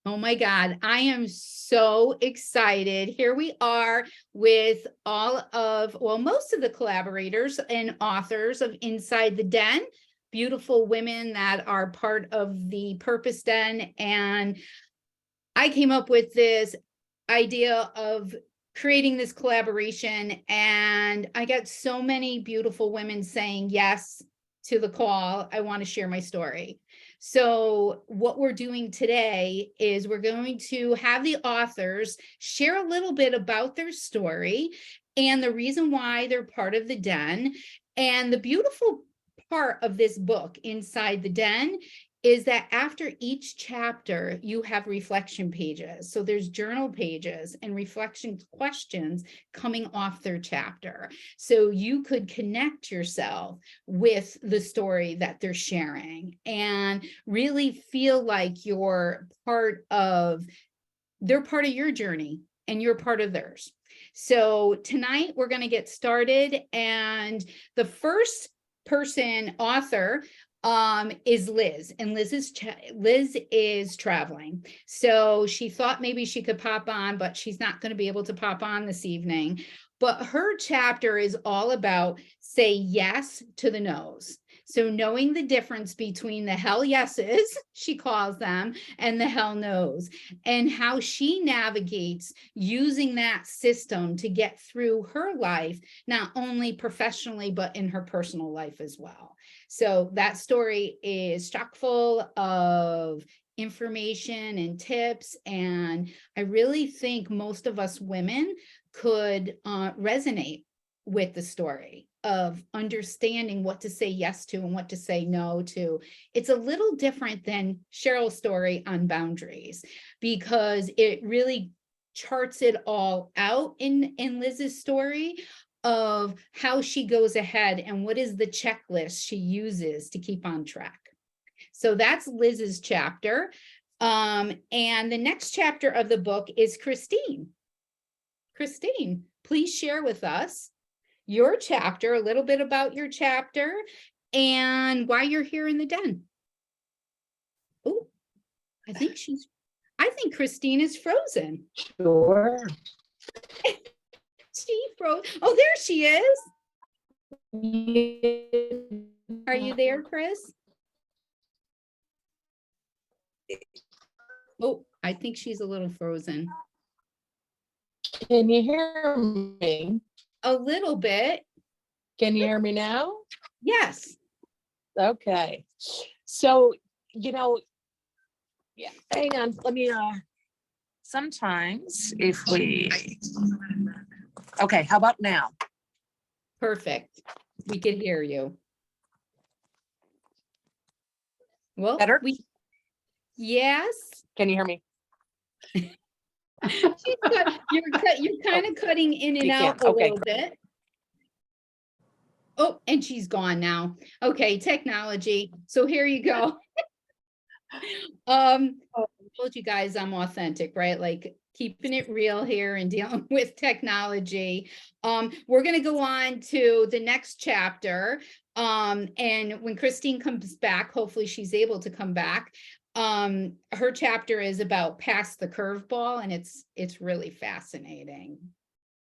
Oh my God, I am so excited. Here we are with most of the collaborators and authors of Inside the Den, beautiful women that are part of the Purpose Den. And I came up with this idea of creating this collaboration, and I got so many beautiful women saying yes to the call. I want to share my story. So what we're doing today is we're going to have the authors share a little bit about their story and the reason why they're part of the Den. And the beautiful part of this book, Inside the Den, is that after each chapter, you have reflection pages. So there's journal pages and reflection questions coming off their chapter. So you could connect yourself with the story that they're sharing and really feel like they're part of your journey and you're part of theirs. So tonight we're going to get started, and the first person author is Liz, and Liz is traveling. So she thought maybe she could pop on, but she's not going to be able to pop on this evening. But her chapter is all about say yes to the no's. So knowing the difference between the hell yeses, she calls them, and the hell no's, and how she navigates using that system to get through her life, not only professionally, but in her personal life as well. So that story is chock full of information and tips. And I really think most of us women could resonate with the story of understanding what to say yes to and what to say no to. It's a little different than Cheryl's story on boundaries, because it really charts it all out in Liz's story of how she goes ahead and what is the checklist she uses to keep on track. So that's Liz's chapter. And the next chapter of the book is Christine. Christine, please share with us your chapter, a little bit about your chapter and why you're here in the Den. Oh, I think Christine is frozen. Sure. She froze. Oh, there she is. Are you there, Chris? Oh, I think she's a little frozen. Can you hear me? A little bit. Can you hear me now? Yes. Okay. So, yeah, hang on. Let me, sometimes if okay, how about now? Perfect. We could hear you. Well, Better? Yes. Can you hear me? You're kind of cutting in and out a little bit. Oh, and she's gone now. Okay, technology. So here you go. I told you guys I'm authentic, right? Like keeping it real here and dealing with technology. We're going to go on to the next chapter. And when Christine comes back, hopefully she's able to come back. Her chapter is about Past the Curveball, and it's really fascinating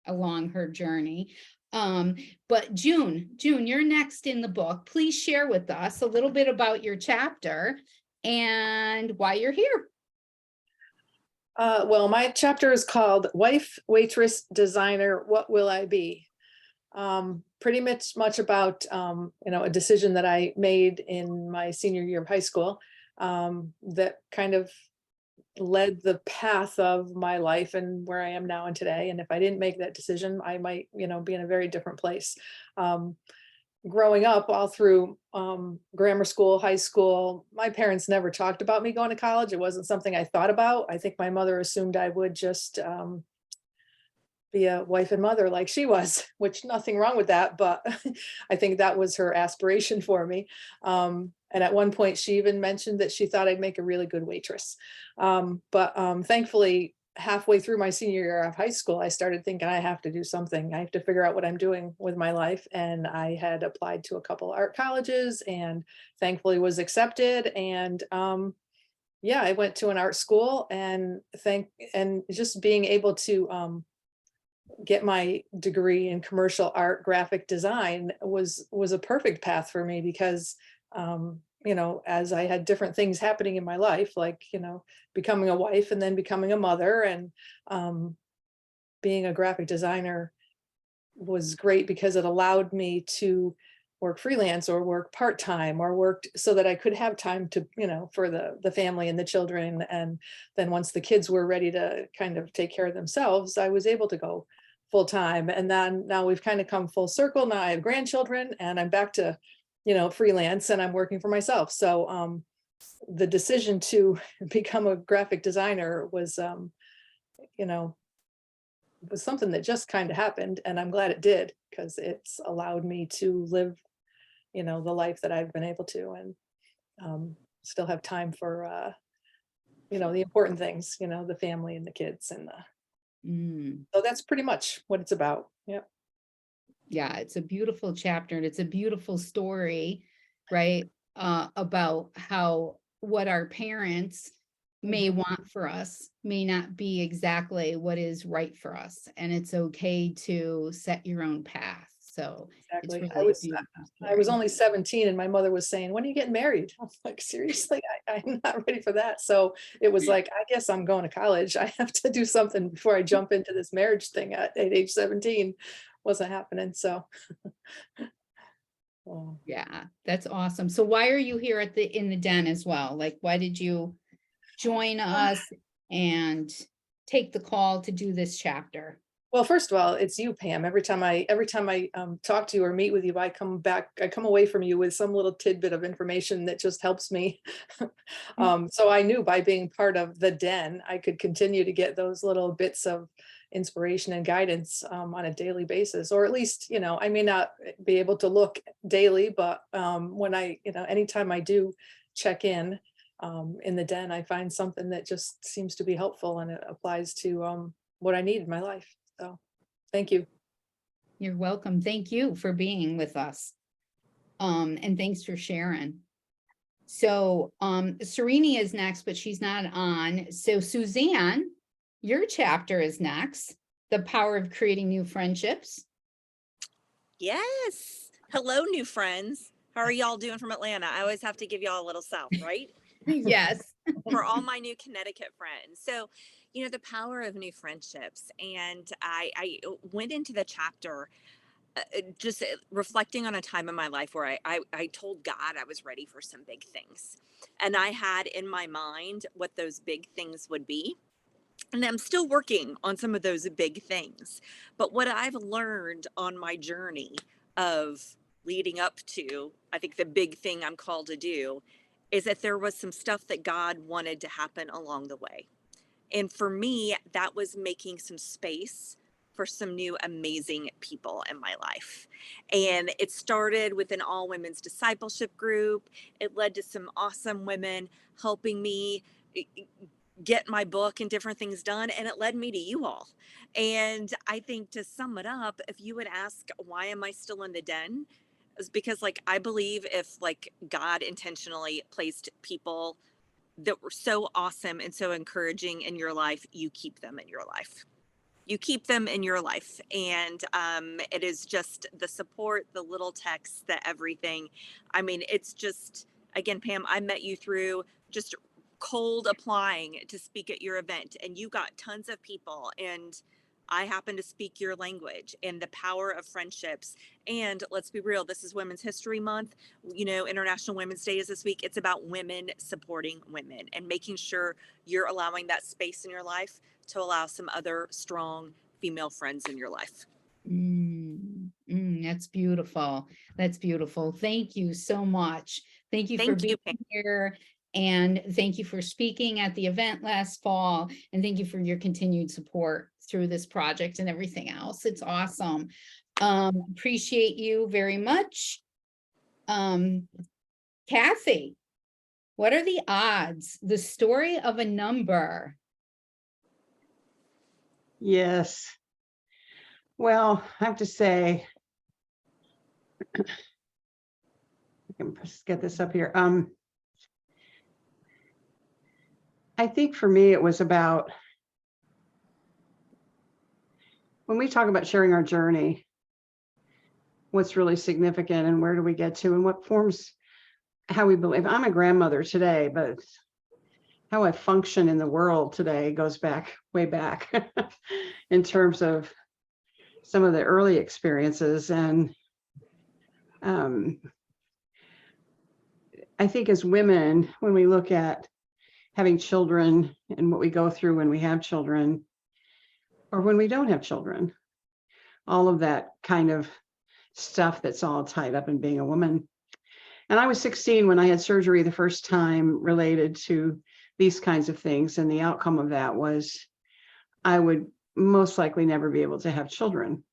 along her journey. But June, you're next in the book. Please share with us a little bit about your chapter and why you're here. Well, my chapter is called Wife, Waitress, Designer, What Will I Be? Pretty much about, a decision that I made in my senior year of high school that kind of led the path of my life and where I am now and today. And if I didn't make that decision, I might, be in a very different place. Growing up all through grammar school, high school, my parents never talked about me going to college. It wasn't something I thought about. I think my mother assumed I would just be a wife and mother like she was, which nothing wrong with that, but I think that was her aspiration for me. And at one point she even mentioned that she thought I'd make a really good waitress. But thankfully, halfway through my senior year of high school, I started thinking I have to do something. I have to figure out what I'm doing with my life. And I had applied to a couple art colleges and thankfully was accepted. And yeah, I went to an art school and just being able to get my degree in commercial art graphic design was a perfect path for me because as I had different things happening in my life, like, becoming a wife and then becoming a mother, and being a graphic designer was great because it allowed me to work freelance or work part-time or worked so that I could have time to, for the family and the children. And then once the kids were ready to kind of take care of themselves, I was able to go full time. And then now we've kind of come full circle. Now I have grandchildren and I'm back to, freelance, and I'm working for myself. So the decision to become a graphic designer was, you know, was something that just kind of happened, and I'm glad it did because it's allowed me to live, the life that I've been able to, and still have time for, the important things, the family and the kids, and so that's pretty much what it's about. Yeah. Yeah, it's a beautiful chapter and it's a beautiful story, right? About how what our parents may want for us may not be exactly what is right for us. And it's okay to set your own path. So it's Exactly. really a beautiful I was story. only 17 and my mother was saying, "When are you getting married?" I was like, seriously, I'm not ready for that. So it was like, I guess I'm going to college. I have to do something before I jump into this marriage thing at age 17. Wasn't happening. So oh. Yeah, that's awesome. So why are you here at in the den as well? Like, why did you join us and take the call to do this chapter? Well, first of all, it's you, Pam. Every time I talk to you or meet with you, I come away from you with some little tidbit of information that just helps me. So I knew by being part of the den, I could continue to get those little bits of inspiration and guidance on a daily basis, or at least, I may not be able to look daily, but when anytime I do check in the den, I find something that just seems to be helpful and it applies to what I need in my life. So thank you. You're welcome. Thank you for being with us. And thanks for sharing. So Serena is next, but she's not on. So Suzanne, your chapter is next. The Power of Creating New Friendships. Yes. Hello, new friends. How are y'all doing from Atlanta? I always have to give y'all a little south, right? Yes. For all my new Connecticut friends. So, the power of new friendships. And I went into the chapter just reflecting on a time in my life where I told God I was ready for some big things. And I had in my mind what those big things would be. And I'm still working on some of those big things. But what I've learned on my journey of leading up to, I think, the big thing I'm called to do is that there was some stuff that God wanted to happen along the way. And for me, that was making some space for some new amazing people in my life. And it started with an all women's discipleship group. It led to some awesome women helping me get my book and different things done, and it led me to you all. And I think, to sum it up, if you would ask why am I still in the den, is because, like, I believe if, like, God intentionally placed people that were so awesome and so encouraging in your life, you keep them in your life. You keep them in your life. And it is just the support, the little texts, the everything. I mean, it's just, again, Pam, I met you through just cold applying to speak at your event, and you got tons of people, and I happen to speak your language, and the power of friendships. And let's be real, this is Women's History Month. International Women's Day is this week. It's about women supporting women and making sure you're allowing that space in your life to allow some other strong female friends in your life. That's beautiful. That's beautiful. Thank you so much. Thank you for being here. And thank you for speaking at the event last fall. And thank you for your continued support through this project and everything else. It's awesome. Appreciate you very much. Kathy, what are the odds? The story of a number. Yes. Well, I have to say, I can just get this up here. I think for me, it was about when we talk about sharing our journey, what's really significant and where do we get to and what forms how we believe. I'm a grandmother today, but how I function in the world today goes back, way back in terms of some of the early experiences. And I think as women, when we look at having children and what we go through when we have children or when we don't have children, all of that kind of stuff that's all tied up in being a woman. And I was 16 when I had surgery the first time related to these kinds of things. And the outcome of that was I would most likely never be able to have children.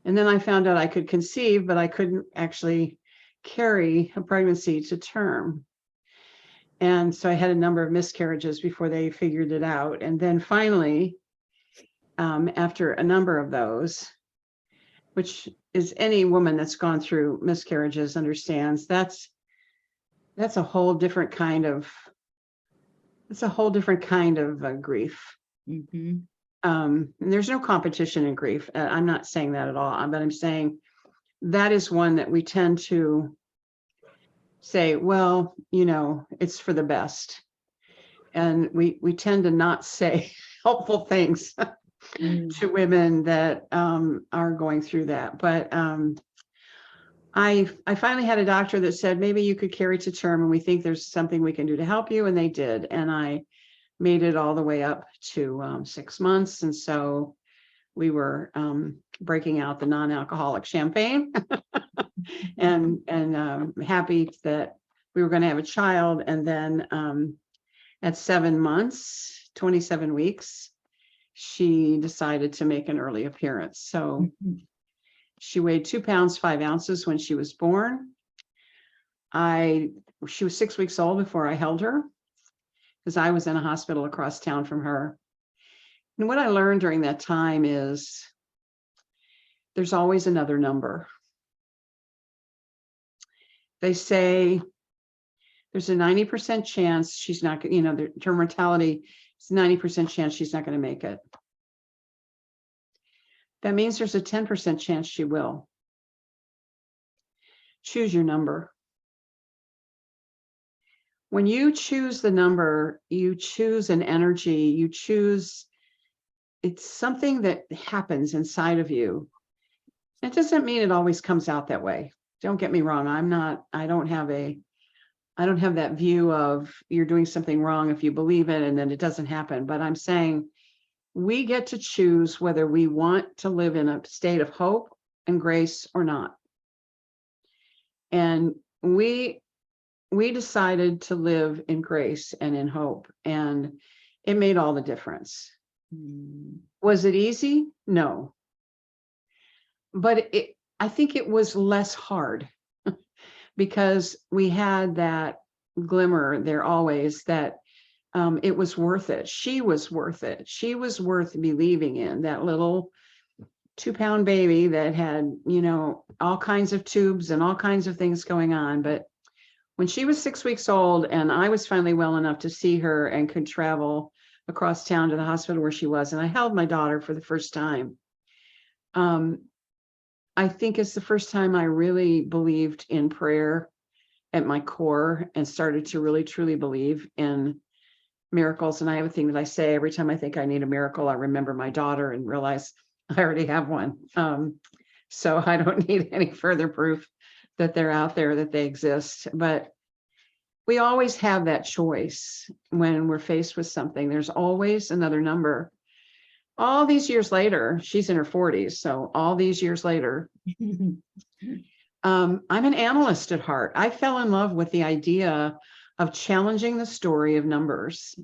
And then I found out I could conceive, but I couldn't actually carry a pregnancy to term. And so I had a number of miscarriages before they figured it out. And then finally, after a number of those, which is any woman that's gone through miscarriages understands, that's a whole different kind of, grief. Mhm. And there's no competition in grief. I'm not saying that at all, but I'm saying that is one that we tend to say, well, it's for the best. And we tend to not say helpful things Mm. to women that are going through that. But I finally had a doctor that said, maybe you could carry to term and we think there's something we can do to help you. And they did. And I made it all the way up to 6 months. And so we were breaking out the non-alcoholic champagne and happy that we were going to have a child. And then at 7 months, 27 weeks, she decided to make an early appearance. So she weighed 2 pounds, 5 ounces when she was born. She was 6 weeks old before I held her because I was in a hospital across town from her. And what I learned during that time is there's always another number. They say there's a 90% chance she's not, the term mortality is 90% chance she's not going to make it. That means there's a 10% chance she will. Choose your number. When you choose the number, you choose an energy, it's something that happens inside of you. It doesn't mean it always comes out that way. Don't get me wrong. I don't have that view of you're doing something wrong if you believe it and then it doesn't happen. But I'm saying we get to choose whether we want to live in a state of hope and grace or not. And we decided to live in grace and in hope, and it made all the difference. Mm. Was it easy? No. But I think it was less hard because we had that glimmer there always that it was worth it. She was worth it. She was worth believing in, that little 2-pound baby that had, all kinds of tubes and all kinds of things going on. But when she was 6 weeks old and I was finally well enough to see her and could travel across town to the hospital where she was, and I held my daughter for the first time, I think it's the first time I really believed in prayer at my core and started to really truly believe in miracles. And I have a thing that I say every time I think I need a miracle, I remember my daughter and realize I already have one. So I don't need any further proof that they're out there, that they exist. But we always have that choice when we're faced with something. There's always another number. All these years later, she's in her 40s. So all these years later, I'm an analyst at heart. I fell in love with the idea of challenging the story of numbers.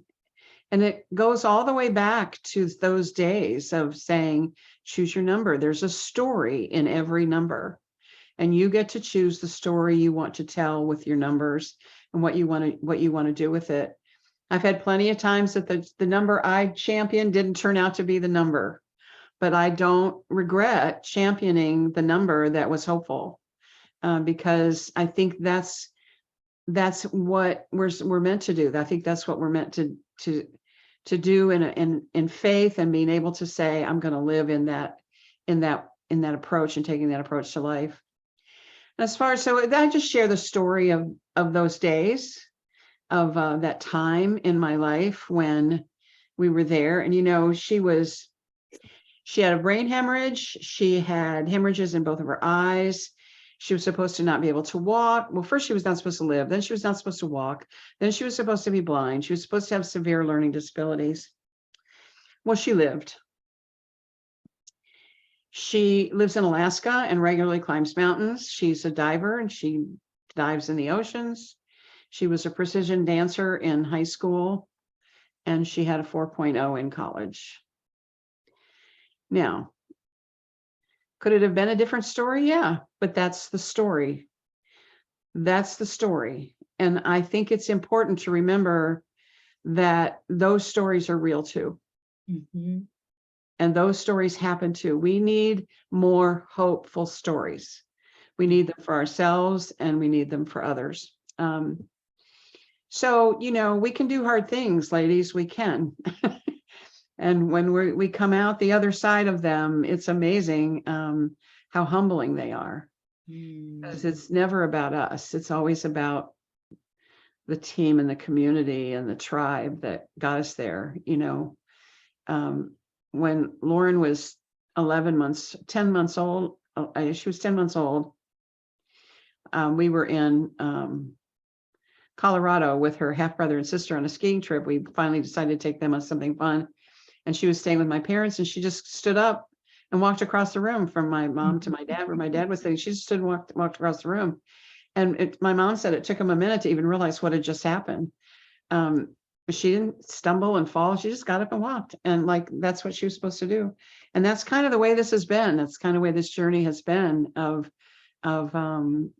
And it goes all the way back to those days of saying, choose your number. There's a story in every number. And you get to choose the story you want to tell with your numbers and what you want to do with it. I've had plenty of times that the number I championed didn't turn out to be the number, but I don't regret championing the number that was hopeful, because I think that's that's what we're meant to do. I think that's what we're meant to do in faith, and being able to say, I'm going to live in that approach, and taking that approach to life. And as far as, so I just share the story of those days, of that time in my life when we were there. And, she had a brain hemorrhage. She had hemorrhages in both of her eyes. She was supposed to not be able to walk. Well, first she was not supposed to live. Then she was not supposed to walk. Then she was supposed to be blind. She was supposed to have severe learning disabilities. Well, she lived. She lives in Alaska and regularly climbs mountains. She's a diver, and she dives in the oceans. She was a precision dancer in high school, and she had a 4.0 in college. Now, could it have been a different story? Yeah, but that's the story. That's the story. And I think it's important to remember that those stories are real too. Mhm. And those stories happen too. We need more hopeful stories. We need them for ourselves, and we need them for others. So, we can do hard things, ladies, we can. And when we come out the other side of them, it's amazing how humbling they are. Because it's never about us. It's always about the team and the community and the tribe that got us there. When Lauren was 10 months old, she was 10 months old. We were in Colorado with her half brother and sister on a skiing trip. We finally decided to take them on something fun. And she was staying with my parents, and she just stood up and walked across the room from my mom to my dad, where my dad was sitting. She just stood and walked across the room. And my mom said it took him a minute to even realize what had just happened. She didn't stumble and fall. She just got up and walked. And that's what she was supposed to do. And that's kind of the way this has been. That's kind of the way this journey has been of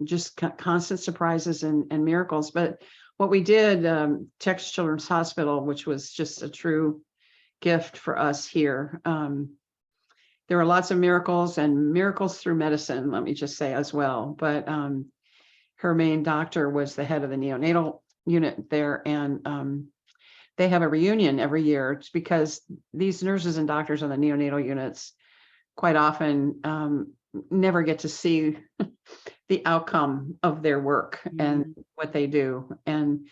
just constant surprises and miracles. But what we did, Texas Children's Hospital, which was just a true gift for us here. There were lots of miracles, and miracles through medicine, let me just say as well. But her main doctor was the head of the neonatal unit there, and they have a reunion every year. It's because these nurses and doctors on the neonatal units quite often never get to see the outcome of their work and what they do. And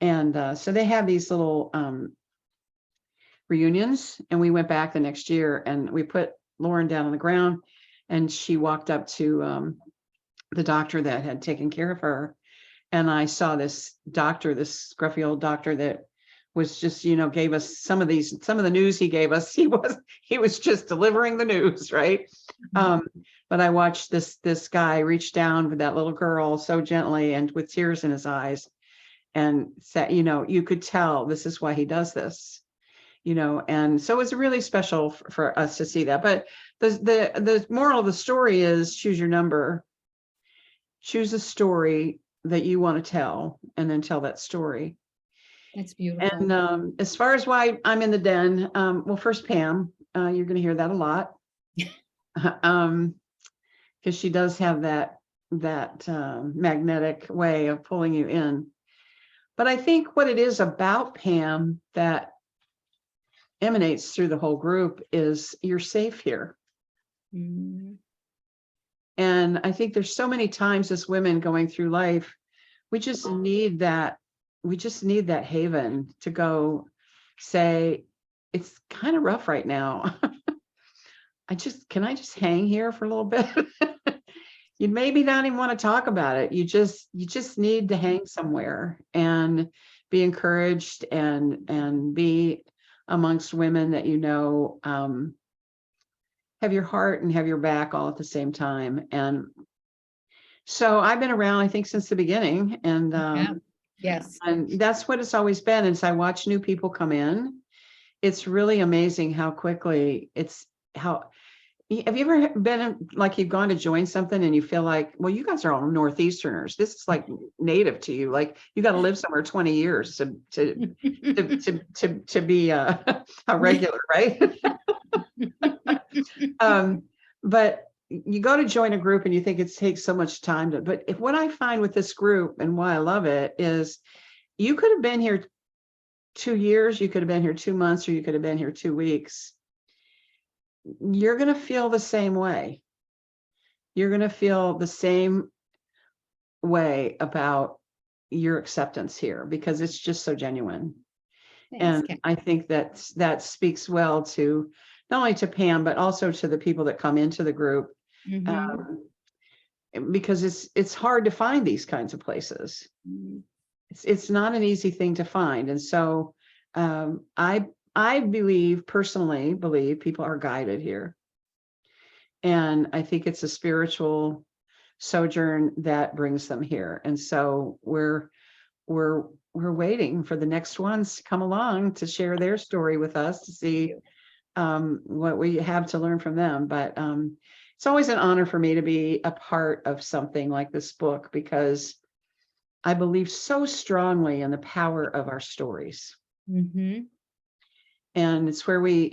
so they have these little reunions, and we went back the next year, and we put Lauren down on the ground, and she walked up to the doctor that had taken care of her. And I saw this doctor, this scruffy old doctor that was just, gave us some of the news he gave us. He was just delivering the news, right? But I watched this guy reach down with that little girl so gently and with tears in his eyes, and said, you could tell this is why he does this. And so it's really special for us to see that. But the moral of the story is, choose your number, choose a story that you want to tell, and then tell that story. That's beautiful. And as far as why I'm in the den, well, first, Pam, you're going to hear that a lot, because she does have that magnetic way of pulling you in. But I think what it is about Pam that emanates through the whole group is, you're safe here. And I think there's so many times as women going through life, we just need that haven to go say, it's kind of rough right now. Can I just hang here for a little bit? You maybe not even want to talk about it. You just need to hang somewhere and be encouraged and be amongst women that have your heart and have your back all at the same time. And so I've been around, I think, since the beginning, and Yes. and that's what it's always been. And so I watch new people come in. It's really amazing how quickly have you ever been like, you've gone to join something and you feel like, well, you guys are all Northeasterners. This is like native to you. Like, you got to live somewhere 20 years to be a regular, right? But you go to join a group and you think it takes so much time to, but if what I find with this group and why I love it is you could have been here 2 years, you could have been here 2 months, or you could have been here 2 weeks. You're going to feel the same way. You're going to feel the same way about your acceptance here because it's just so genuine. Thanks, And Kath. I think that speaks well to not only to Pam, but also to the people that come into the group. Mhm. Because it's hard to find these kinds of places. Mhm. It's not an easy thing to find. And so I personally believe people are guided here. And I think it's a spiritual sojourn that brings them here. And so we're waiting for the next ones to come along to share their story with us to see what we have to learn from them. But it's always an honor for me to be a part of something like this book because I believe so strongly in the power of our stories. Mhm. And it's where we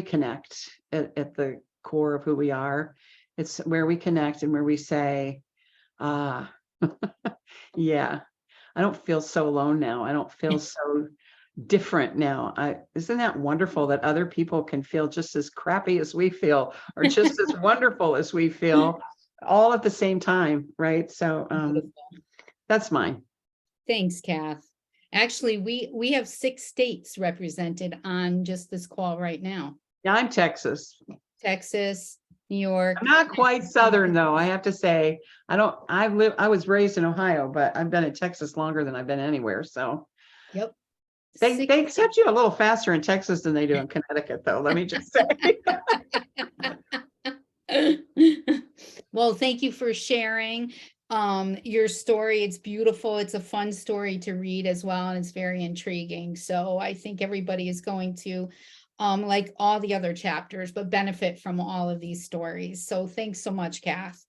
connect at the core of who we are. It's where we connect and where we say, yeah, I don't feel so alone now. I don't feel so different now. Isn't that wonderful that other people can feel just as crappy as we feel, or just as wonderful as we feel, all at the same time, right? So Beautiful. that's mine. Thanks, Kath. Actually, we have 6 states represented on just this call right now. Yeah, I'm Texas. Texas, New York. I'm not quite Southern though. I have to say, I was raised in Ohio, but I've been in Texas longer than I've been anywhere. So Yep. they accept you a little faster in Texas than they do in Connecticut, though. Let me just say. Well, thank you for sharing your story. It's beautiful. It's a fun story to read as well, and it's very intriguing. So I think everybody is going to like all the other chapters, but benefit from all of these stories. So thanks so much, Kath.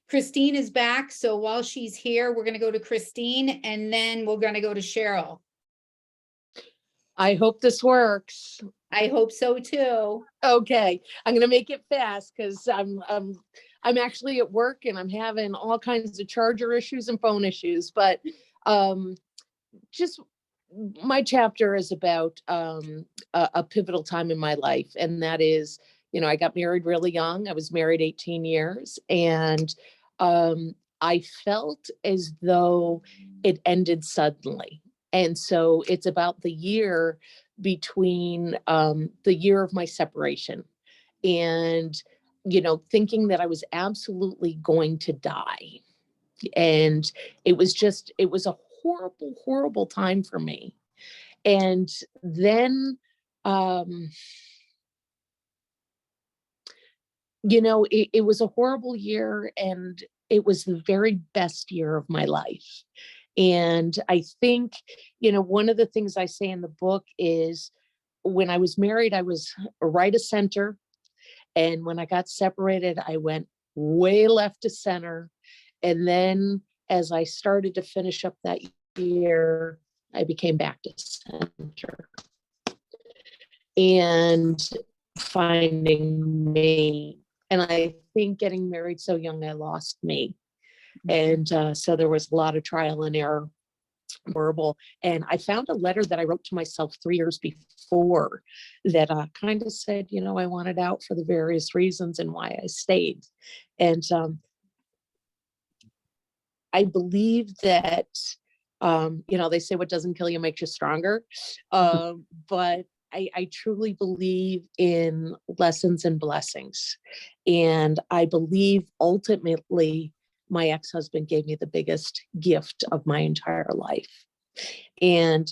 Christine is back. So while she's here, we're going to go to Christine and then we're going to go to Cheryl. I hope this works. I hope so too. Okay, I'm gonna make it fast because I'm actually at work and I'm having all kinds of charger issues and phone issues. But just my chapter is about a pivotal time in my life, and that is, I got married really young. I was married 18 years, and I felt as though it ended suddenly. And so it's about the year between the year of my separation and, thinking that I was absolutely going to die. And it was a horrible, horrible time for me. And then, it was a horrible year, and it was the very best year of my life. And I think, one of the things I say in the book is when I was married, I was right of center. And when I got separated, I went way left to center. And then as I started to finish up that year, I became back to center. And finding me. And I think getting married so young, I lost me. And so there was a lot of trial and error, horrible. And I found a letter that I wrote to myself 3 years before that kind of said, I wanted out for the various reasons and why I stayed. And I believe that, they say what doesn't kill you makes you stronger. But I truly believe in lessons and blessings. And I believe ultimately my ex-husband gave me the biggest gift of my entire life. And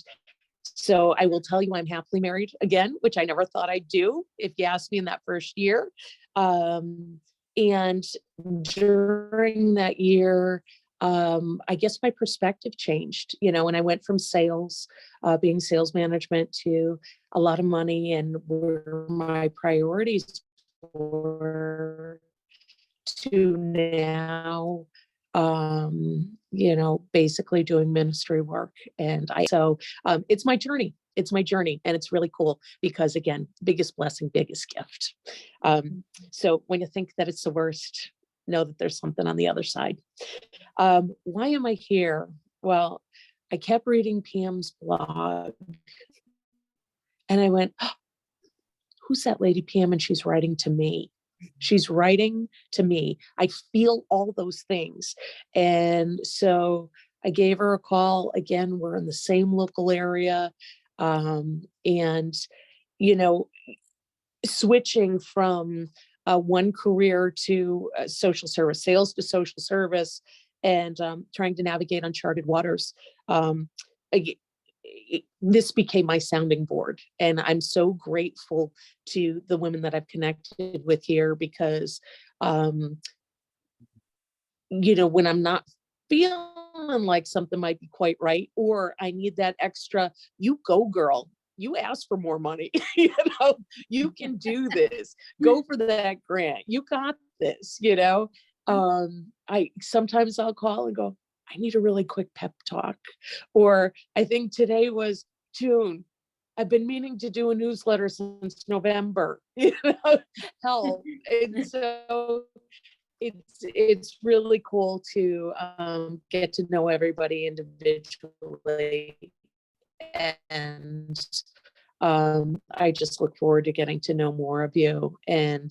so I will tell you I'm happily married again, which I never thought I'd do if you asked me in that first year. And during that year, I guess my perspective changed, when I went from sales, being sales management, to a lot of money, and where my priorities were, to now basically doing ministry work. And it's my journey. It's my journey. And it's really cool because, again, biggest blessing, biggest gift. So when you think that it's the worst, know that there's something on the other side. Why am I here? Well, I kept reading Pam's blog and I went, oh, who's that lady Pam? And she's writing to me. She's writing to me. I feel all those things. And so I gave her a call. Again, we're in the same local area. And, switching from one career to social service, sales to social service, and trying to navigate uncharted waters. This became my sounding board. And I'm so grateful to the women that I've connected with here because, when I'm not feeling like something might be quite right, or I need that extra, you go girl, you ask for more money, you can do this, go for that grant, you got this, sometimes I'll call and go, I need a really quick pep talk. Or I think today was June. I've been meaning to do a newsletter since November, help. And so it's really cool to get to know everybody individually. And I just look forward to getting to know more of you. And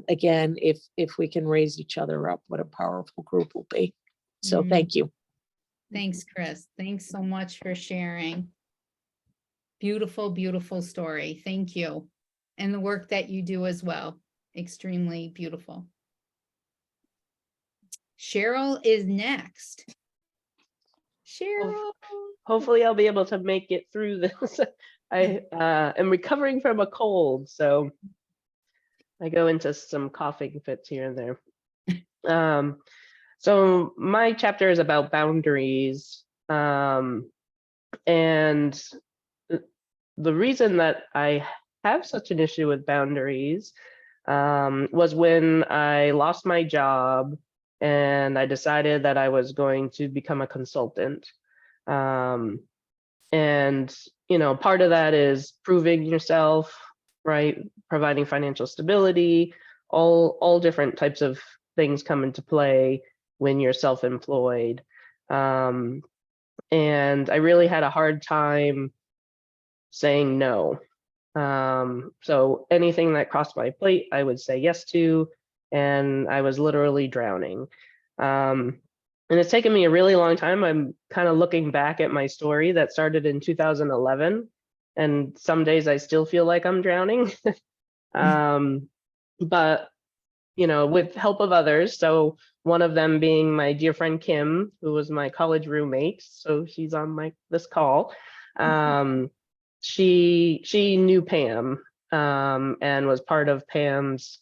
again, if we can raise each other up, what a powerful group will be. So thank you. Thanks, Chris. Thanks so much for sharing. Beautiful, beautiful story. Thank you. And the work that you do as well. Extremely beautiful. Cheryl is next. Cheryl. Hopefully I'll be able to make it through this. I am recovering from a cold, so I go into some coughing fits here and there. So my chapter is about boundaries. And the reason that I have such an issue with boundaries was when I lost my job and I decided that I was going to become a consultant. And, part of that is proving yourself, right? Providing financial stability, all different types of things come into play when you're self-employed. And I really had a hard time saying no. So anything that crossed my plate, I would say yes to, and I was literally drowning. And it's taken me a really long time. I'm kind of looking back at my story that started in 2011, and some days I still feel like I'm drowning. But with help of others. So one of them being my dear friend Kim, who was my college roommate. So she's on this call. She knew Pam and was part of Pam's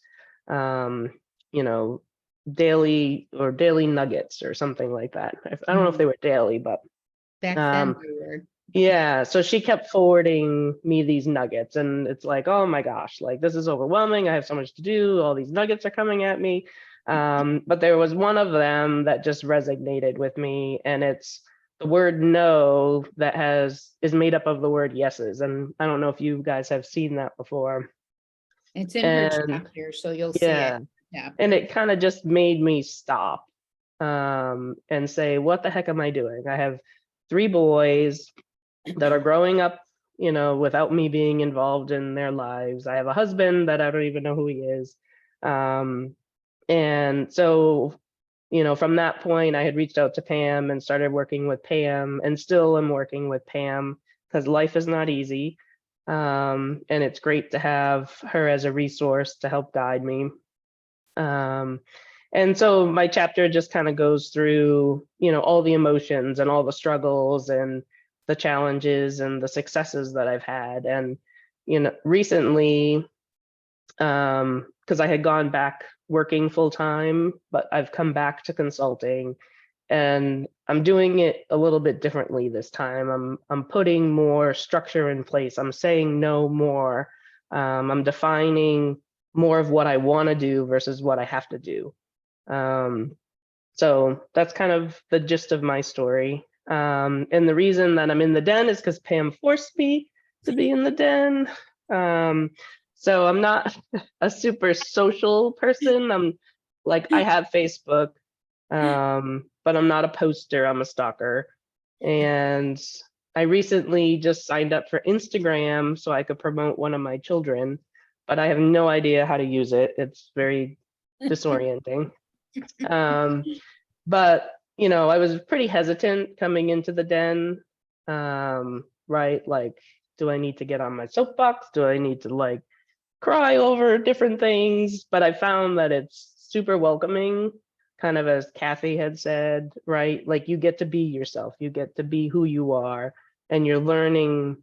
daily nuggets or something like that. I don't know if they were daily, but Back then they were. yeah, so she kept forwarding me these nuggets, and it's like, oh my gosh, like this is overwhelming. I have so much to do. All these nuggets are coming at me. But there was one of them that just resonated with me, and it's the word no that is made up of the word yeses. And I don't know if you guys have seen that before. It's in her chapter, so you'll see it. Yeah. And it kind of just made me stop and say, what the heck am I doing? I have 3 boys that are growing up, without me being involved in their lives. I have a husband that I don't even know who he is. And so, from that point, I had reached out to Pam and started working with Pam, and still am working with Pam because life is not easy. And it's great to have her as a resource to help guide me. And so my chapter just kind of goes through, all the emotions and all the struggles and the challenges and the successes that I've had. And, recently, because I had gone back working full time, but I've come back to consulting, and I'm doing it a little bit differently this time. I'm putting more structure in place. I'm saying no more. I'm defining more of what I want to do versus what I have to do. So that's kind of the gist of my story. And the reason that I'm in the den is because Pam forced me to be in the den. So I'm not a super social person. I'm like, I have Facebook, but I'm not a poster, I'm a stalker. And I recently just signed up for Instagram so I could promote one of my children, but I have no idea how to use it. It's very disorienting. But you know, I was pretty hesitant coming into the den. Right? Like, do I need to get on my soapbox? Do I need to like cry over different things? But I found that it's super welcoming, kind of as Kathy had said, right? Like you get to be yourself, you get to be who you are, and you're learning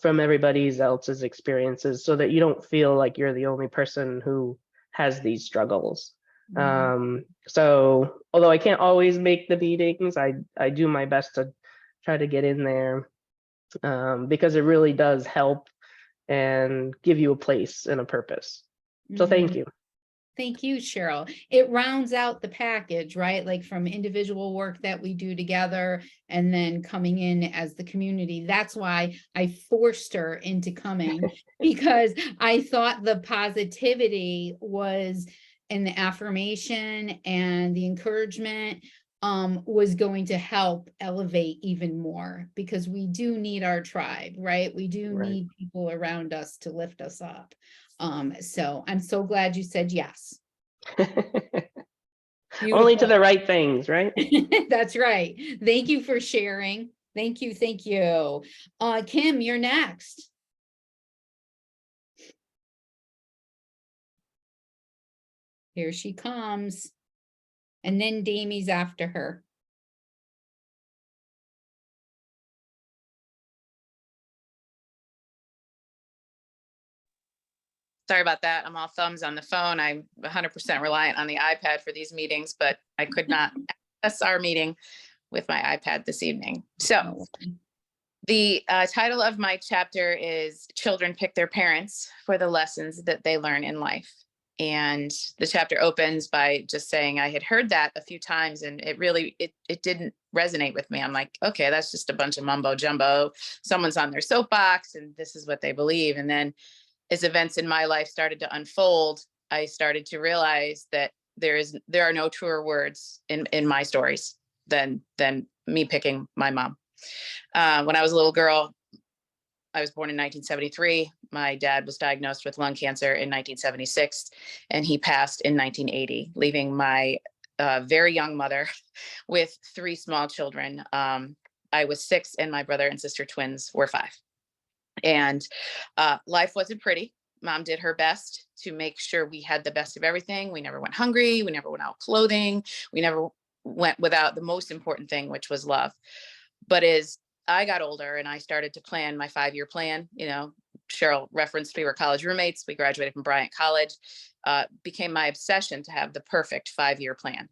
from everybody else's experiences so that you don't feel like you're the only person who has these struggles. So although I can't always make the meetings, I do my best to try to get in there, because it really does help and give you a place and a purpose. So thank you. Thank you, Cheryl. It rounds out the package, right? Like from individual work that we do together and then coming in as the community. That's why I forced her into coming because I thought the positivity was and the affirmation and the encouragement was going to help elevate even more because we do need our tribe, right? We do Right. need people around us to lift us up. So I'm so glad you said yes. Only to Beautiful. the right things, right? That's right. Thank you for sharing. Thank you. Thank you. Kim, you're next. Here she comes. And then Damie's after her. Sorry about that. I'm all thumbs on the phone. I'm 100% reliant on the iPad for these meetings, but I could not access our meeting with my iPad this evening. So the title of my chapter is Children Pick Their Parents for the Lessons that They Learn in Life. And the chapter opens by just saying I had heard that a few times and it really, it didn't resonate with me. I'm like, okay, that's just a bunch of mumbo jumbo. Someone's on their soapbox and this is what they believe. And then as events in my life started to unfold, I started to realize that there are no truer words in my stories than me picking my mom. When I was a little girl, I was born in 1973. My dad was diagnosed with lung cancer in 1976, and he passed in 1980, leaving my very young mother with 3 small children. I was 6, and my brother and sister twins were 5. And life wasn't pretty. Mom did her best to make sure we had the best of everything. We never went hungry. We never went out clothing. We never went without the most important thing, which was love. But as I got older and I started to plan my 5-year plan, you know, Cheryl referenced we were college roommates. We graduated from Bryant College, became my obsession to have the perfect 5-year plan.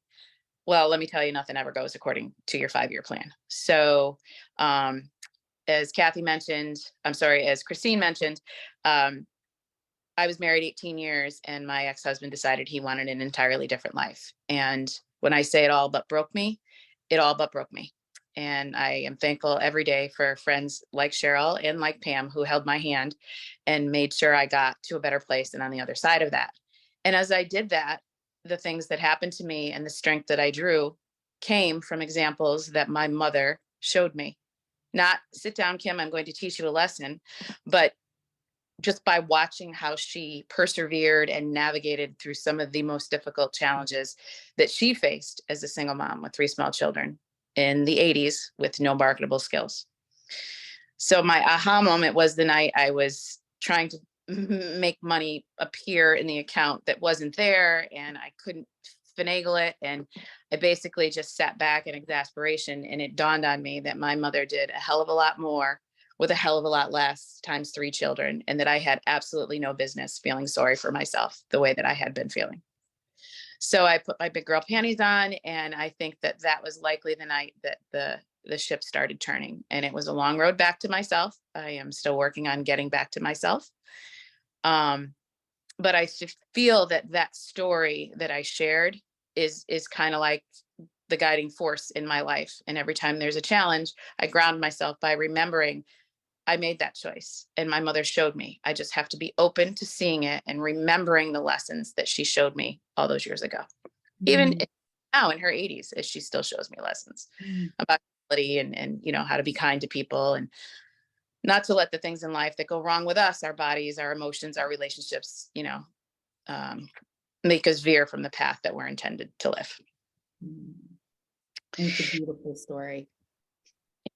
Well, let me tell you, nothing ever goes according to your 5-year plan. So as Kathy mentioned, as Christine mentioned, I was married 18 years and my ex-husband decided he wanted an entirely different life. And when I say it all but broke me, it all but broke me. And I am thankful every day for friends like Cheryl and like Pam who held my hand and made sure I got to a better place and on the other side of that. And as I did that, the things that happened to me and the strength that I drew came from examples that my mother showed me. Not sit down, Kim, I'm going to teach you a lesson, but just by watching how she persevered and navigated through some of the most difficult challenges that she faced as a single mom with 3 small children in the 80s with no marketable skills. So my aha moment was the night I was trying to make money appear in the account that wasn't there and I couldn't finagle it. And I basically just sat back in exasperation and it dawned on me that my mother did a hell of a lot more with a hell of a lot less times 3 children, and that I had absolutely no business feeling sorry for myself the way that I had been feeling. So I put my big girl panties on, and I think that that was likely the night that the ship started turning. And it was a long road back to myself. I am still working on getting back to myself. But I feel that that story that I shared is kind of like the guiding force in my life. And every time there's a challenge, I ground myself by remembering I made that choice and my mother showed me. I just have to be open to seeing it and remembering the lessons that she showed me all those years ago. Even now in her 80s, as she still shows me lessons about humility and you know, how to be kind to people and not to let the things in life that go wrong with us, our bodies, our emotions, our relationships, you know, make us veer from the path that we're intended to live. It's a beautiful story.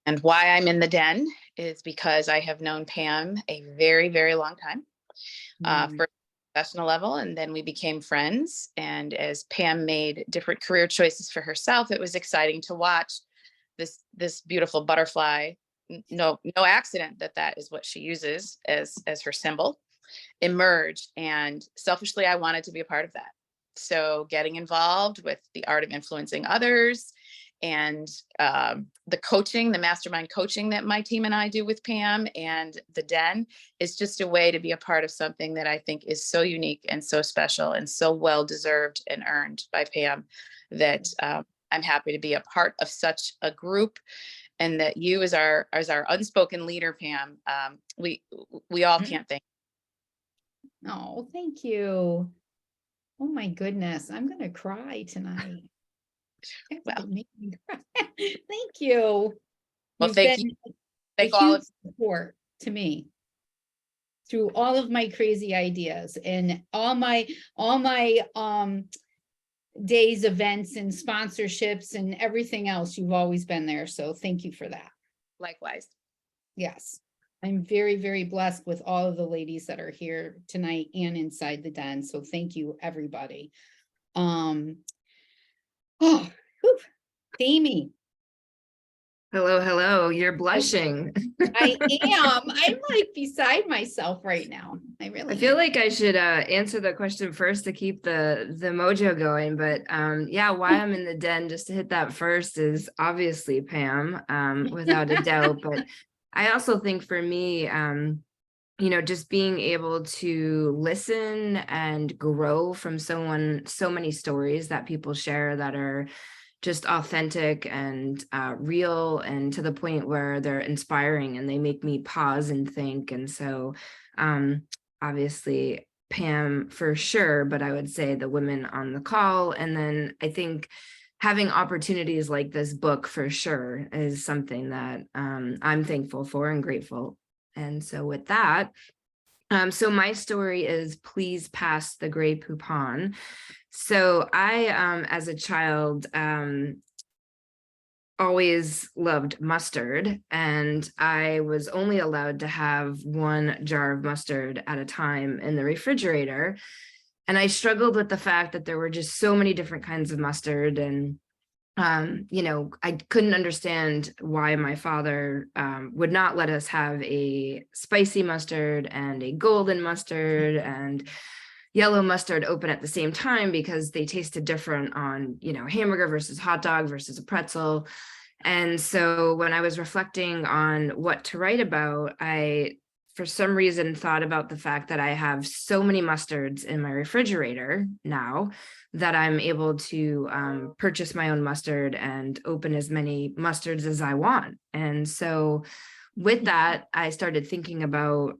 And why I'm in the den is because I have known Pam a very, very long time, for professional level, and then we became friends. And as Pam made different career choices for herself, it was exciting to watch this beautiful butterfly. No accident that is what she uses as her symbol, emerge. And selfishly, I wanted to be a part of that. So getting involved with the art of influencing others and the coaching, the mastermind coaching that my team and I do with Pam and the Den is just a way to be a part of something that I think is so unique and so special and so well deserved and earned by Pam that I'm happy to be a part of such a group. And that you as our unspoken leader, Pam, we all can't thank. Oh, thank you. Oh my goodness, I'm gonna cry tonight. Well, Thank you. Well, You've thank been you. a Thank all of huge support to me through all of my crazy ideas and all my days, events and sponsorships and everything else. You've always been there. So thank you for that. likewise. Yes. I'm very, very blessed with all of the ladies that are here tonight and inside the den. So thank you, everybody. Oh, whew. Amy, Hello, hello. You're blushing. I am. I'm like beside myself right now. I really I feel am. like I should answer the question first to keep the mojo going. But yeah, why I'm in the den, just to hit that first, is obviously Pam, without a doubt. But I also think for me, you know, just being able to listen and grow from so many stories that people share that are just authentic and real, and to the point where they're inspiring and they make me pause and think. And so obviously Pam for sure, but I would say the women on the call. And then I think having opportunities like this book for sure is something that I'm thankful for and grateful. And so with that, so my story is Please Pass the Grey Poupon. So I, as a child, always loved mustard, and I was only allowed to have one jar of mustard at a time in the refrigerator. And I struggled with the fact that there were just so many different kinds of mustard, and you know, I couldn't understand why my father would not let us have a spicy mustard and a golden mustard and yellow mustard open at the same time, because they tasted different on, you know, hamburger versus hot dog versus a pretzel. And so when I was reflecting on what to write about, I, for some reason, thought about the fact that I have so many mustards in my refrigerator now that I'm able to purchase my own mustard and open as many mustards as I want. And so with that, I started thinking about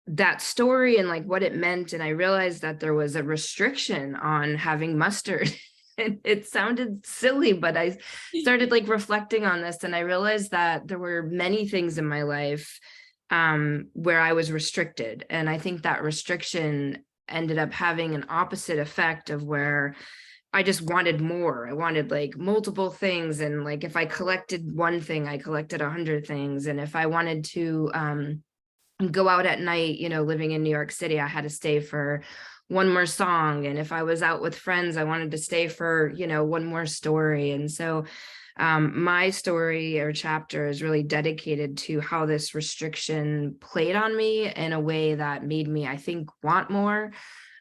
that story and like what it meant. And I realized that there was a restriction on having mustard. And it sounded silly, but I started like reflecting on this, and I realized that there were many things in my life where I was restricted. And I think that restriction ended up having an opposite effect of where I just wanted more. I wanted like multiple things. And like, if I collected one thing, I collected 100 things. And if I wanted to go out at night, you know, living in New York City, I had to stay for one more song. And if I was out with friends, I wanted to stay for, you know, one more story. And so my story or chapter is really dedicated to how this restriction played on me in a way that made me, I think, want more.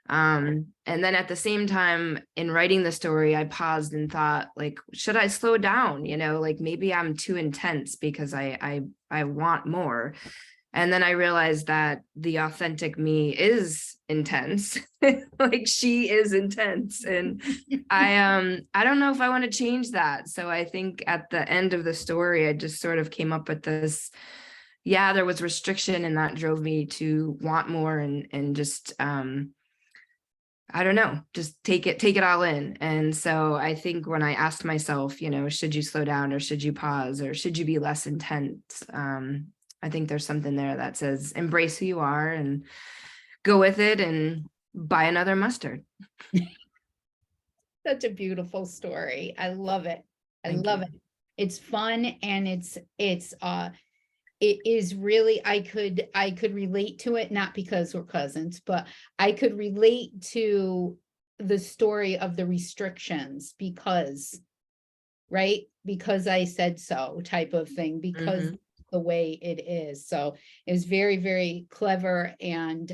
And then at the same time, in writing the story, I paused and thought, like, should I slow down? You know, like maybe I'm too intense because I want more. And then I realized that the authentic me is intense. Like she is intense. And I don't know if I want to change that. So I think at the end of the story, I just sort of came up with this, yeah, there was restriction and that drove me to want more and just I don't know, just take it all in. And so I think when I asked myself, you know, should you slow down or should you pause or should you be less intense? I think there's something there that says embrace who you are and go with it and buy another mustard. Such a beautiful story. I love it. I Thank love you. it. It's fun and it is really, I could relate to it, not because we're cousins, but I could relate to the story of the restrictions because, right? Because I said so type of thing, because the way it is. So it was very, very clever and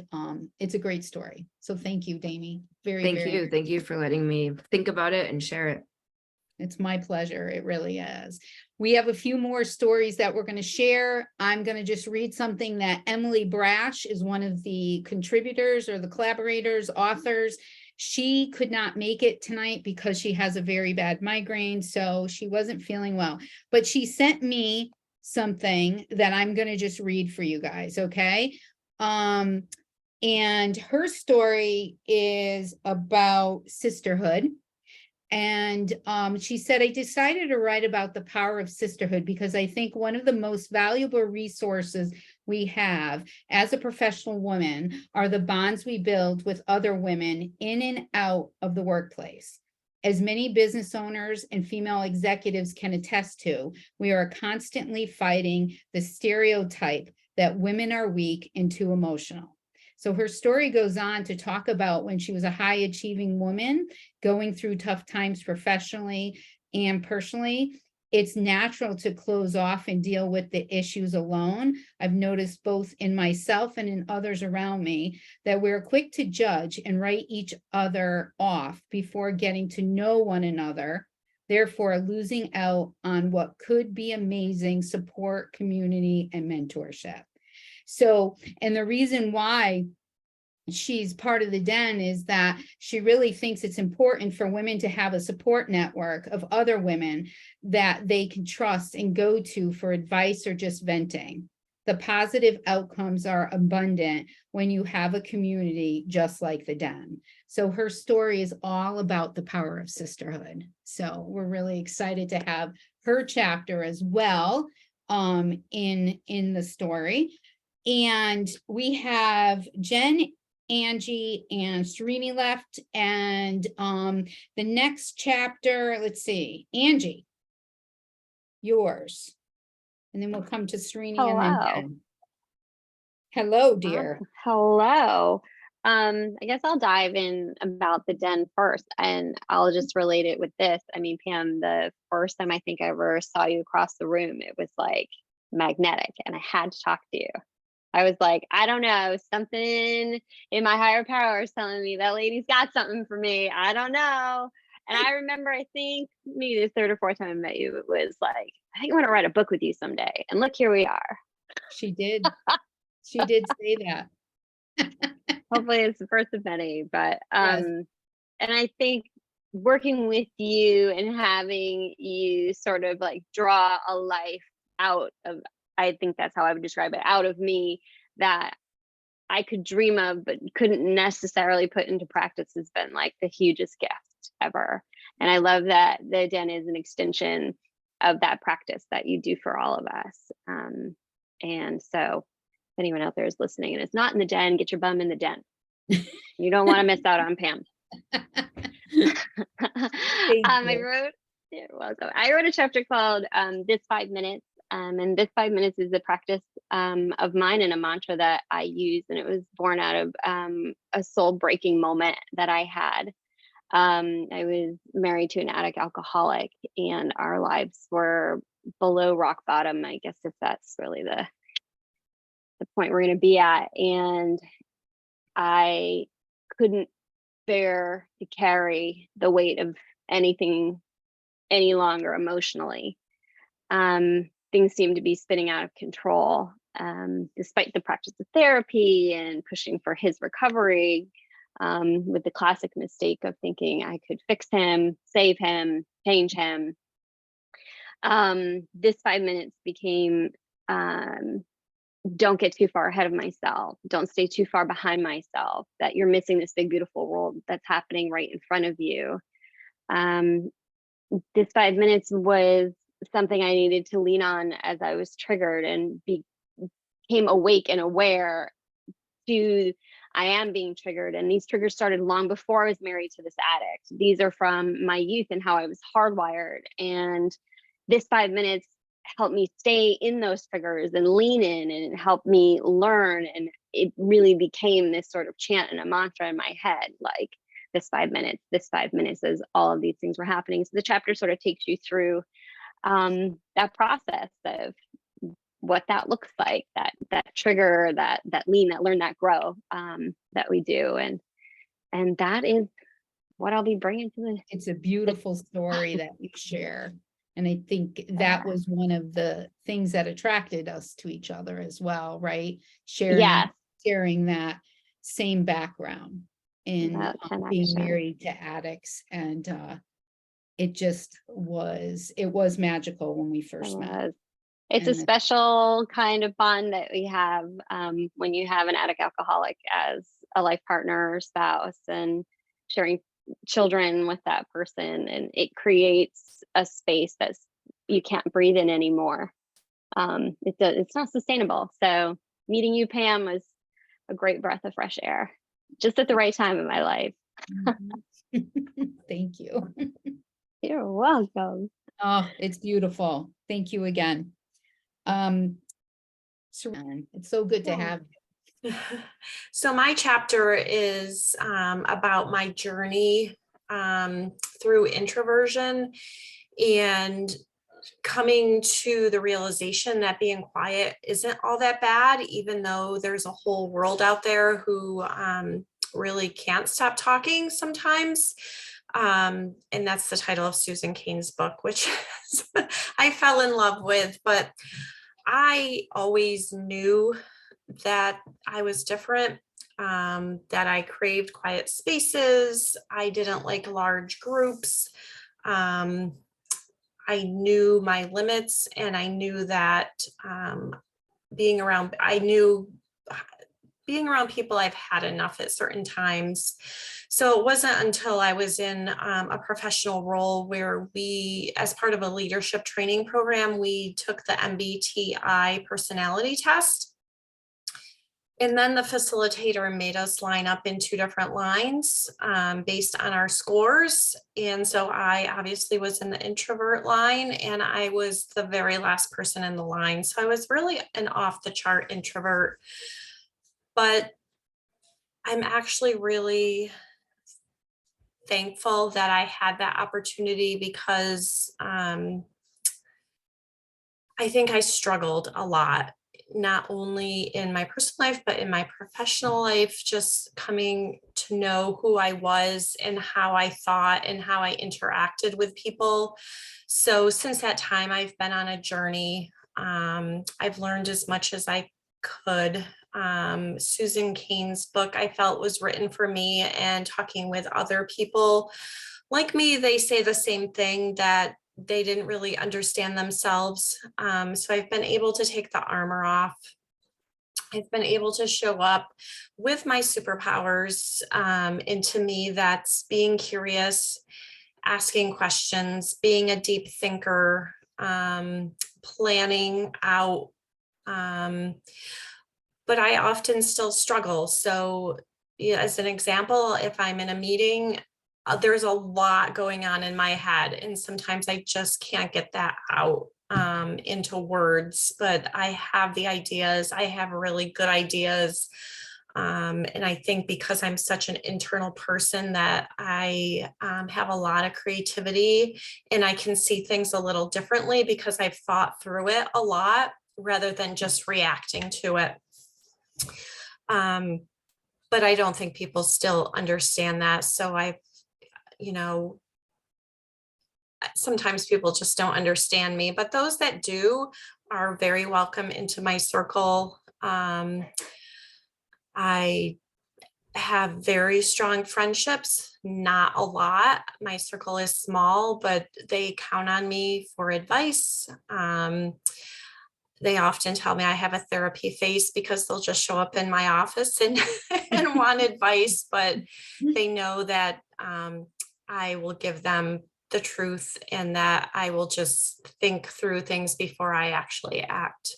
it's a great story. So thank you, Damie. Thank you. Thank you for letting me think about it and share it. It's my pleasure. It really is. We have a few more stories that we're going to share. I'm going to just read something that Emily Brash is one of the contributors or the collaborators, authors. She could not make it tonight because she has a very bad migraine, so she wasn't feeling well. But she sent me something that I'm going to just read for you guys, okay? And her story is about sisterhood. And she said, I decided to write about the power of sisterhood because I think one of the most valuable resources we have as a professional woman are the bonds we build with other women in and out of the workplace. As many business owners and female executives can attest to, we are constantly fighting the stereotype that women are weak and too emotional. So her story goes on to talk about when she was a high achieving woman going through tough times professionally and personally. It's natural to close off and deal with the issues alone. I've noticed both in myself and in others around me that we're quick to judge and write each other off before getting to know one another, therefore losing out on what could be amazing support, community, and mentorship. So, and the reason why she's part of the Den is that she really thinks it's important for women to have a support network of other women that they can trust and go to for advice or just venting. The positive outcomes are abundant when you have a community just like the Den. So her story is all about the power of sisterhood. So we're really excited to have her chapter as well in the story. And we have Jen, Angie, and Srini left. And the next chapter, let's see, Angie, yours. And then we'll come to Srini and then Hello. Jen. Hello, dear. Hello. I guess I'll dive in about the Den first, and I'll just relate it with this. I mean, Pam, the first time I think I ever saw you across the room, it was like magnetic, and I had to talk to you. I was like, I don't know, something in my higher power is telling me that lady's got something for me. I don't know. And I remember, I think maybe the third or fourth time I met you, it was like, I think I want to write a book with you someday. And look, here we are. She did. She did say that. Hopefully it's the first of many, but Yes. and I think working with you and having you sort of like draw a life out of, I think that's how I would describe it, out of me that I could dream of but couldn't necessarily put into practice has been like the hugest gift ever. And I love that the Den is an extension of that practice that you do for all of us. And so if anyone out there is listening and it's not in the Den, get your bum in the Den. You don't want to miss out on Pam. You're welcome. I wrote a chapter called This 5 Minutes. And this 5 minutes is a practice of mine and a mantra that I use. And it was born out of a soul breaking moment that I had. I was married to an addict alcoholic and our lives were below rock bottom, I guess, if that's really the point we're going to be at. And I couldn't bear to carry the weight of anything any longer emotionally. Things seemed to be spinning out of control. despite the practice of therapy and pushing for his recovery, with the classic mistake of thinking I could fix him, save him, change him. This 5 minutes became, don't get too far ahead of myself. Don't stay too far behind myself, that you're missing this big, beautiful world that's happening right in front of you. This 5 minutes was something I needed to lean on as I was triggered and became awake and aware to I am being triggered. And these triggers started long before I was married to this addict. These are from my youth and how I was hardwired. And this 5 minutes helped me stay in those triggers and lean in, and it helped me learn. And it really became this sort of chant and a mantra in my head, like this 5 minutes, as all of these things were happening. So the chapter sort of takes you through that process of what that looks like, that trigger, that lean, that learn, that grow, that we do. And that is what I'll be bringing to the. It's a beautiful story that you share. And I think that was one of the things that attracted us to each other as well, right? Sharing that same background in being married to addicts. And it was magical when we first met. It's a special kind of bond that we have when you have an addict alcoholic as a life partner or spouse, and sharing children with that person, and it creates a space that's you can't breathe in anymore. It's not sustainable. So meeting you, Pam, was a great breath of fresh air, just at the right time in my life. Thank you. You're welcome. Oh, it's beautiful. Thank you again. Saran, it's so good to have you. So my chapter is about my journey through introversion and coming to the realization that being quiet isn't all that bad, even though there's a whole world out there who really can't stop talking sometimes. And that's the title of Susan Cain's book, which I fell in love with, but I always knew that I was different, that I craved quiet spaces. I didn't like large groups. I knew my limits, and I knew that being around people, I've had enough at certain times. So it wasn't until I was in a professional role where we, as part of a leadership training program, we took the MBTI personality test. And then the facilitator made us line up in 2 different lines based on our scores. And so I obviously was in the introvert line, and I was the very last person in the line. So I was really an off the chart introvert. But I'm actually really thankful that I had that opportunity, because I think I struggled a lot, not only in my personal life, but in my professional life, just coming to know who I was and how I thought and how I interacted with people. So since that time, I've been on a journey. I've learned as much as I could. Susan Cain's book, I felt, was written for me, and talking with other people like me, they say the same thing, that they didn't really understand themselves. So I've been able to take the armor off. I've been able to show up with my superpowers. And to me, that's being curious, asking questions, being a deep thinker, planning out. But I often still struggle. So yeah, as an example, if I'm in a meeting, there's a lot going on in my head, and sometimes I just can't get that out into words, but I have the ideas. I have really good ideas. And I think because I'm such an internal person, that I have a lot of creativity, and I can see things a little differently because I've thought through it a lot rather than just reacting to it. But I don't think people still understand that. So sometimes people just don't understand me, but those that do are very welcome into my circle. I have very strong friendships, not a lot. My circle is small, but they count on me for advice. They often tell me I have a therapy face because they'll just show up in my office and, and want advice, but they know that I will give them the truth and that I will just think through things before I actually act.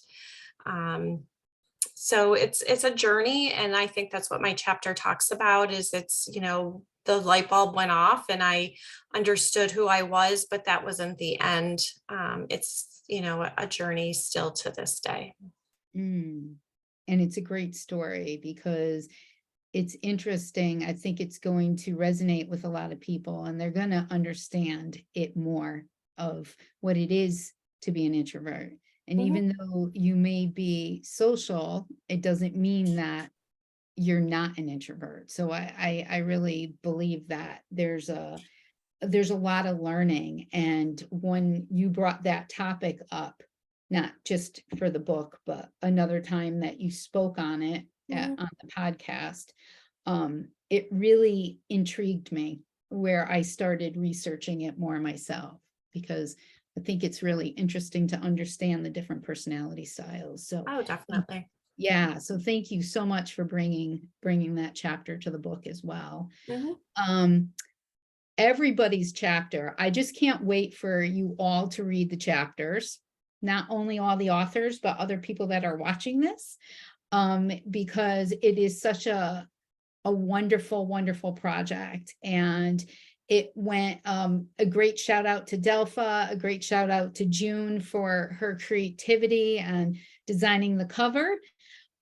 So it's a journey, and I think that's what my chapter talks about. Is it's, you know, the light bulb went off and I understood who I was, but that wasn't the end. It's, you know, a journey still to this day. And it's a great story because it's interesting. I think it's going to resonate with a lot of people, and they're going to understand it more of what it is to be an introvert. And even though you may be social, it doesn't mean that you're not an introvert. So I really believe that there's a lot of learning. And when you brought that topic up, not just for the book, but another time that you spoke on it on the podcast, it really intrigued me, where I started researching it more myself, because I think it's really interesting to understand the different personality styles. So, Oh, definitely. yeah. So thank you so much for bringing that chapter to the book as well. Everybody's chapter. I just can't wait for you all to read the chapters, not only all the authors, but other people that are watching this, because it is such a wonderful, wonderful project. And it went, a great shout out to Delpha, a great shout out to June for her creativity and designing the cover,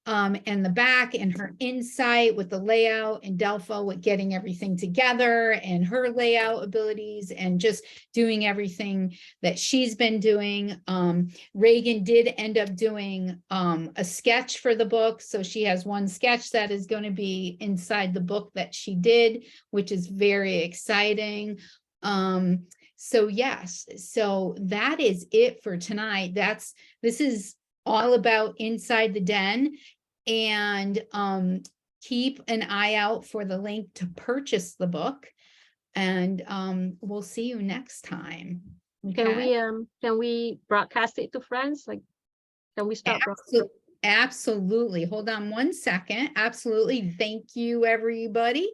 and the back, and her insight with the layout, and Delpha with getting everything together and her layout abilities and just doing everything that she's been doing. Reagan did end up doing a sketch for the book. So she has one sketch that is going to be inside the book that she did, which is very exciting. So yes, so that is it for tonight. This is all about Inside the Den. And keep an eye out for the link to purchase the book. And we'll see you next time. Can we broadcast it to friends? Like, can we start broadcasting? Absolutely. Hold on one second. Absolutely. Thank you, everybody.